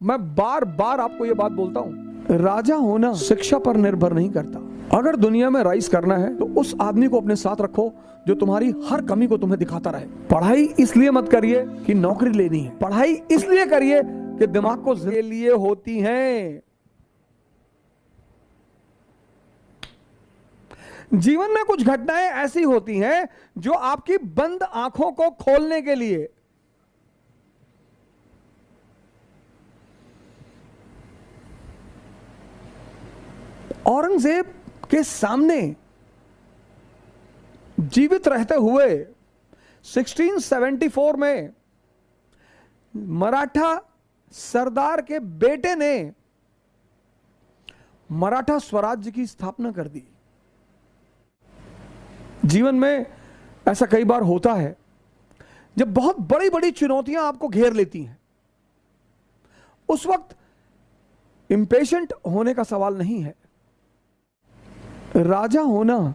मैं बार बार आपको यह बात बोलता हूं, राजा होना शिक्षा पर निर्भर नहीं करता। अगर दुनिया में राइज करना है तो उस आदमी को अपने साथ रखो जो तुम्हारी हर कमी को तुम्हें दिखाता रहे। पढ़ाई इसलिए मत करिए कि नौकरी लेनी है, पढ़ाई इसलिए करिए कि दिमाग को के लिए होती है। जीवन में कुछ घटनाएं ऐसी होती हैं जो आपकी बंद आंखों को खोलने के लिए। औरंगजेब के सामने जीवित रहते हुए 1674 में मराठा सरदार के बेटे ने मराठा स्वराज्य की स्थापना कर दी। जीवन में ऐसा कई बार होता है जब बहुत बड़ी बड़ी चुनौतियां आपको घेर लेती हैं। उस वक्त इंपेशेंट होने का सवाल नहीं है। राजा होना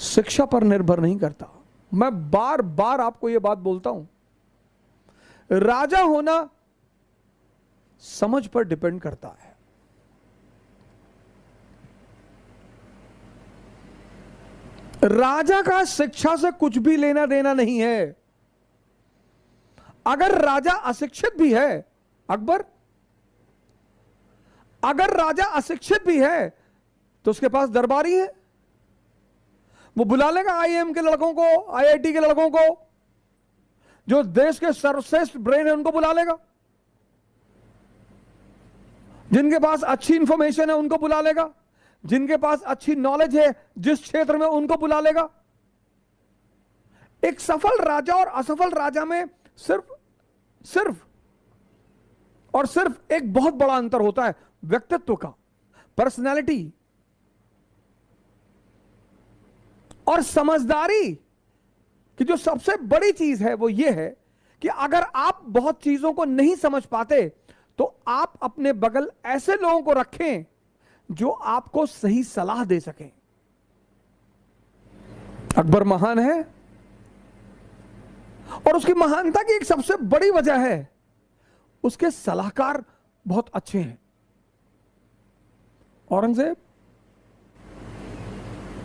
शिक्षा पर निर्भर नहीं करता। मैं बार बार आपको यह बात बोलता हूं, राजा होना समझ पर डिपेंड करता है। राजा का शिक्षा से कुछ भी लेना देना नहीं है। अगर राजा अशिक्षित भी है, अकबर अगर राजा अशिक्षित भी है तो उसके पास दरबारी है, वो बुला लेगा आईएम के लड़कों को, आईआईटी के लड़कों को, जो देश के सर्वश्रेष्ठ ब्रेन है उनको बुला लेगा, जिनके पास अच्छी इंफॉर्मेशन है उनको बुला लेगा, जिनके पास अच्छी नॉलेज है जिस क्षेत्र में उनको बुला लेगा। एक सफल राजा और असफल राजा में सिर्फ एक बहुत बड़ा अंतर होता है, व्यक्तित्व का, पर्सनैलिटी और समझदारी की। जो सबसे बड़ी चीज है वो ये है कि अगर आप बहुत चीजों को नहीं समझ पाते तो आप अपने बगल ऐसे लोगों को रखें जो आपको सही सलाह दे सकें। अकबर महान है और उसकी महानता की एक सबसे बड़ी वजह है उसके सलाहकार बहुत अच्छे हैं। औरंगजेब,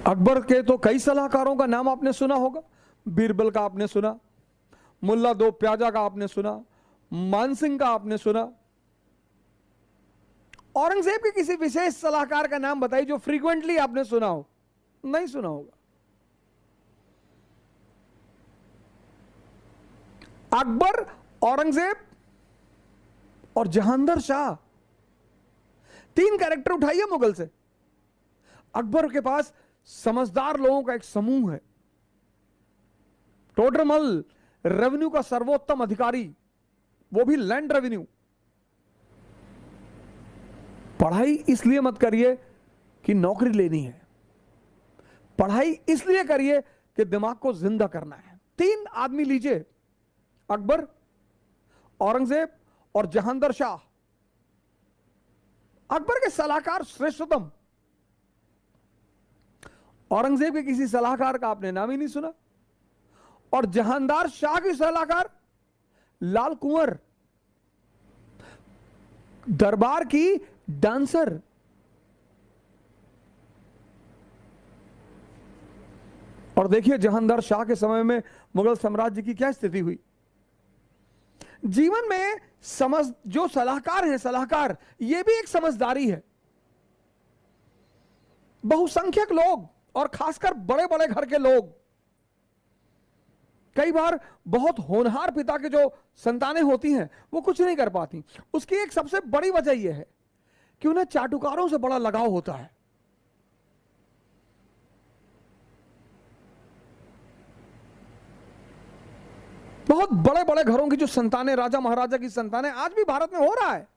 अकबर के तो कई सलाहकारों का नाम आपने सुना होगा। बीरबल का आपने सुना, मुल्ला दो प्याजा का आपने सुना, मानसिंह का आपने सुना। औरंगजेब के किसी विशेष सलाहकार का नाम बताइए जो फ्रीक्वेंटली आपने सुना हो। नहीं सुना होगा। अकबर, औरंगजेब और जहांगीर शाह, तीन कैरेक्टर उठाइए मुगल से। अकबर के पास समझदार लोगों का एक समूह है, टोडरमल रेवेन्यू का सर्वोत्तम अधिकारी, वो भी लैंड रेवेन्यू। पढ़ाई इसलिए मत करिए कि नौकरी लेनी है, पढ़ाई इसलिए करिए कि दिमाग को जिंदा करना है। तीन आदमी लीजिए, अकबर, औरंगजेब और जहांगीर शाह। अकबर के सलाहकार श्रेष्ठतम, औरंगजेब के किसी सलाहकार का आपने नाम ही नहीं सुना। और जहांगीर शाह की सलाहकार लाल कुंवर, दरबार की डांसर। और देखिए जहांगीर शाह के समय में मुगल साम्राज्य की क्या स्थिति हुई। जीवन में जो सलाहकार हैं, सलाहकार ये भी एक समझदारी है। बहुसंख्यक लोग और खासकर बड़े बड़े घर के लोग, कई बार बहुत होनहार पिता के जो संतानें होती हैं वो कुछ नहीं कर पाती। उसकी एक सबसे बड़ी वजह यह है कि उन्हें चाटुकारों से बड़ा लगाव होता है। बहुत बड़े बड़े घरों की जो संतानें, राजा महाराजा की संतानें, आज भी भारत में हो रहा है।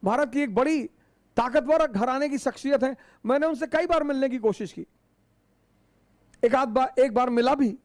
भारत की एक बड़ी ताकतवर घराने की शख्सियत है। मैंने उनसे कई बार मिलने की कोशिश की, एक बार मिला भी।